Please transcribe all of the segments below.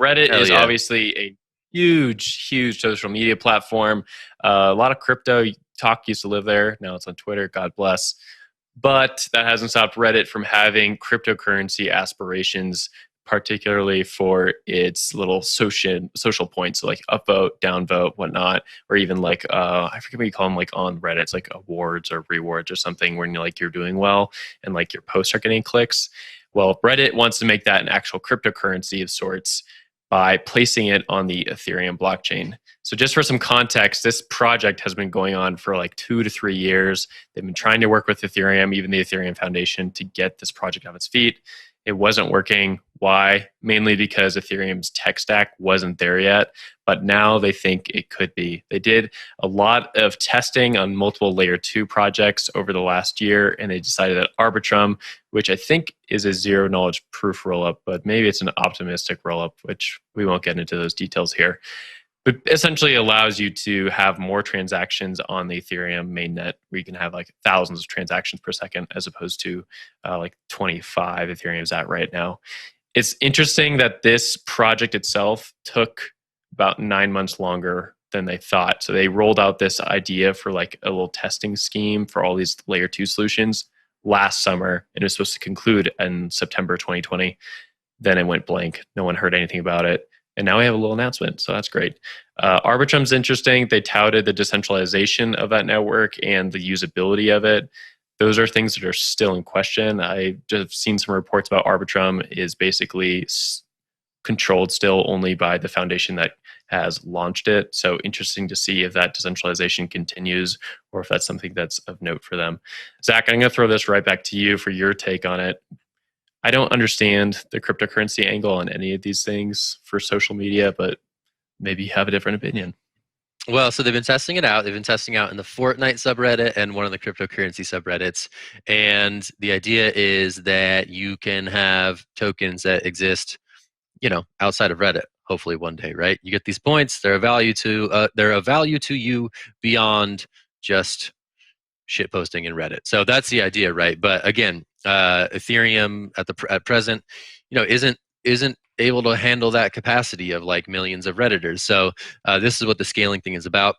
Reddit Hell is yeah. obviously a huge social media platform. A lot of crypto talk used to live there. Now it's on Twitter. God bless. But that hasn't stopped Reddit from having cryptocurrency aspirations, particularly for its little social points, so like upvote, downvote, whatnot, or even like I forget what you call them, like on Reddit, it's like awards or rewards or something when you're doing well and like your posts are getting clicks. Well, Reddit wants to make that an actual cryptocurrency of sorts by placing it on the Ethereum blockchain. So just for some context, this project has been going on for like 2 to 3 years. They've been trying to work with Ethereum, even the Ethereum Foundation, to get this project off its feet. It wasn't working. Why? Mainly because Ethereum's tech stack wasn't there yet, but now they think it could be. They did a lot of testing on multiple layer 2 projects over the last year, and they decided that Arbitrum, which I think is a zero knowledge proof rollup, but maybe it's an optimistic rollup, which we won't get into those details here, but essentially allows you to have more transactions on the Ethereum mainnet, where you can have like thousands of transactions per second as opposed to like 25 Ethereum's at right now. It's interesting that this project itself took about 9 months longer than they thought. So they rolled out this idea for like a little testing scheme for all these layer 2 solutions last summer, and it was supposed to conclude in September 2020. Then it went blank. No one heard anything about it. And now we have a little announcement, so that's great. Arbitrum's interesting. They touted the decentralization of that network and the usability of it. Those are things that are still in question. I just seen some reports about Arbitrum is basically controlled still only by the foundation that has launched it. So interesting to see if that decentralization continues or if that's something that's of note for them. Zach, I'm going to throw this right back to you for your take on it. I don't understand the cryptocurrency angle on any of these things for social media, but maybe you have a different opinion. Well, so they've been testing it out. They've been testing out in the Fortnite subreddit and one of the cryptocurrency subreddits. And the idea is that you can have tokens that exist, outside of Reddit. Hopefully one day, right? You get these points. They're of value to you beyond just shit posting in Reddit. So that's the idea, right? But again, Ethereum at present, isn't able to handle that capacity of like millions of Redditors. So this is what the scaling thing is about.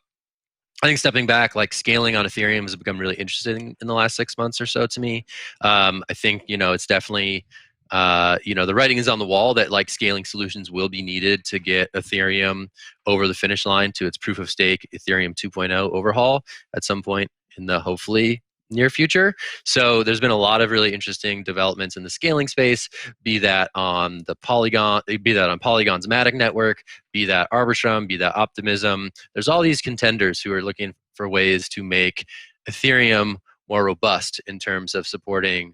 I think stepping back, like scaling on Ethereum has become really interesting in the last 6 months or so to me. I think, it's definitely, the writing is on the wall that like scaling solutions will be needed to get Ethereum over the finish line to its proof of stake Ethereum 2.0 overhaul at some point in the hopefully near future. So there's been a lot of really interesting developments in the scaling space, be that on Polygon's Matic network, be that Arbitrum, be that Optimism. There's all these contenders who are looking for ways to make Ethereum more robust in terms of supporting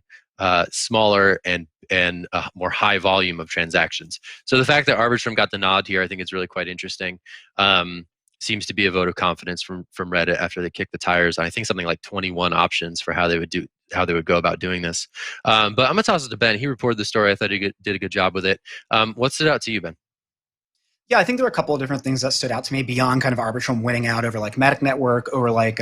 smaller and more high volume of transactions. So the fact that Arbitrum got the nod here, I think is really quite interesting. Seems to be a vote of confidence from Reddit after they kicked the tires on I think something like 21 options for how they would go about doing this. But I'm gonna toss it to Ben. He reported the story. I thought he did a good job with it. What stood out to you, Ben? Yeah, I think there were a couple of different things that stood out to me beyond kind of Arbitrum winning out over like Matic Network, over like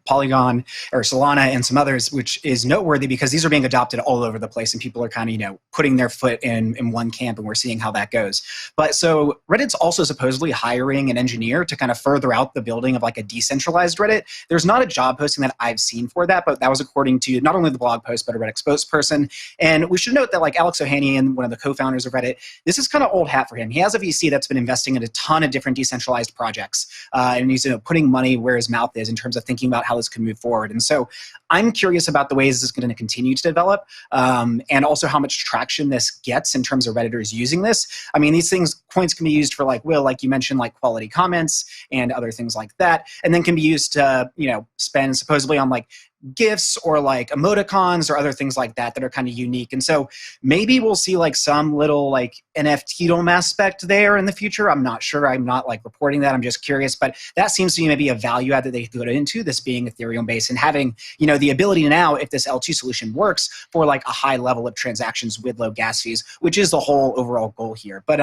Polygon or Solana and some others, which is noteworthy because these are being adopted all over the place and people are kind of putting their foot in one camp, and we're seeing how that goes. But so Reddit's also supposedly hiring an engineer to kind of further out the building of like a decentralized Reddit. There's not a job posting that I've seen for that, but that was according to not only the blog post but a Reddit spokesperson. And we should note that like Alex Ohanian, one of the co-founders of Reddit, this is kind of old hat for him. He has a VC that's been investing in a ton of different decentralized projects, and he's putting money where his mouth is in terms of thinking about how this can move forward. And so I'm curious about the ways this is going to continue to develop, and also how much traction this gets in terms of Redditors using this. I mean, these points can be used for like you mentioned, like quality comments and other things like that, and then can be used to spend supposedly on like gifts or like emoticons or other things like that are kind of unique. And so maybe we'll see like some little like NFT-dom aspect there in the future. I'm not sure. I'm not like reporting that. I'm just curious, but that seems to be maybe a value add that they could go into, this being Ethereum based and having, the ability now, if this L2 solution works, for like a high level of transactions with low gas fees, which is the whole overall goal here. But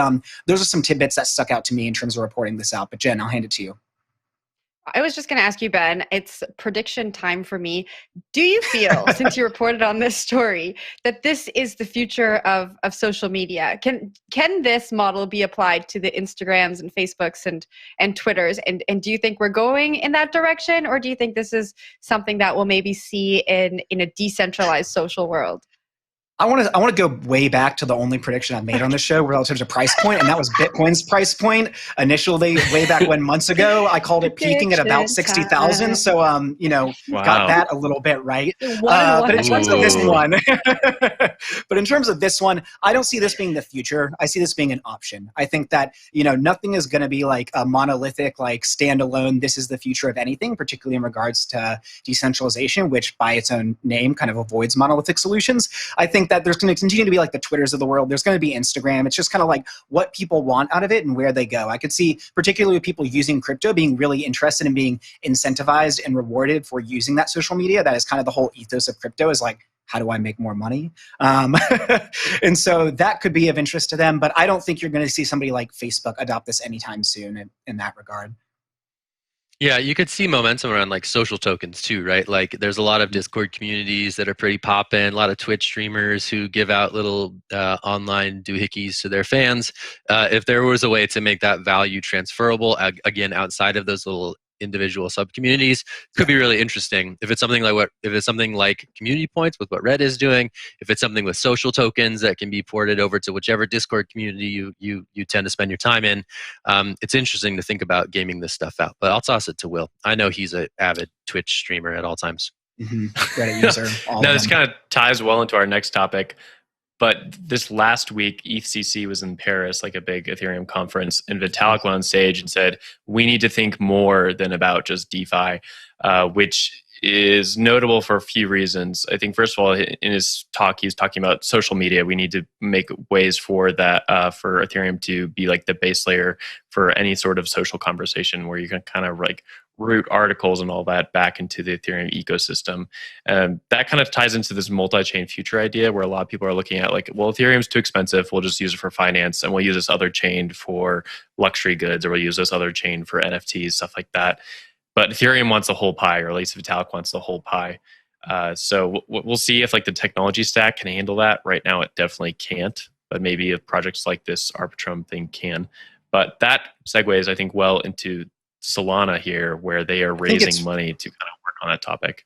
those are some tidbits that stuck out to me in terms of reporting this out. But Jen, I'll hand it to you. I was just going to ask you, Ben, it's prediction time for me. Do you feel, since you reported on this story, that this is the future of social media? Can this model be applied to the Instagrams and Facebooks and Twitters? And do you think we're going in that direction? Or do you think this is something that we'll maybe see in a decentralized social world? I want to go way back to the only prediction I've made on the show relative to price point, and that was Bitcoin's price point. Initially, way back when months ago, I called it peaking at about 60,000. So, got that a little bit right. But in terms of this one, I don't see this being the future. I see this being an option. I think that nothing is going to be like a monolithic, like standalone. This is the future of anything, particularly in regards to decentralization, which by its own name kind of avoids monolithic solutions. I think that there's going to continue to be like the Twitters of the world. There's going to be Instagram. It's just kind of like what people want out of it and where they go. I could see particularly with people using crypto being really interested in being incentivized and rewarded for using that social media. That is kind of the whole ethos of crypto, is like, how do I make more money? And so that could be of interest to them. But I don't think you're going to see somebody like Facebook adopt this anytime soon in that regard. Yeah, you could see momentum around like social tokens too, right? Like there's a lot of Discord communities that are pretty poppin', a lot of Twitch streamers who give out little online doohickeys to their fans. If there was a way to make that value transferable, again, outside of those little individual sub communities, could be really interesting. If it's something like community points with what Red is doing, if it's something with social tokens that can be ported over to whichever Discord community you tend to spend your time in, it's interesting to think about gaming this stuff out. But I'll toss it to Will. I know he's an avid Twitch streamer at all times. Reddit user. No, this kind of ties well into our next topic. But this last week, ETHCC was in Paris, like a big Ethereum conference, and Vitalik went on stage and said, we need to think more than about just DeFi, which is notable for a few reasons. I think, first of all, in his talk, he was talking about social media. We need to make ways for that, for Ethereum to be like the base layer for any sort of social conversation where you can kind of like route articles and all that back into the Ethereum ecosystem. That kind of ties into this multi-chain future idea where a lot of people are looking at like, well, Ethereum's too expensive. We'll just use it for finance, and we'll use this other chain for luxury goods, or we'll use this other chain for NFTs, stuff like that. But Ethereum wants the whole pie, or at least Vitalik wants the whole pie. So we'll see if like the technology stack can handle that. Right now, it definitely can't, but maybe if projects like this Arbitrum thing can. But that segues, I think, well into Solana here, where they are raising money to kind of work on that topic.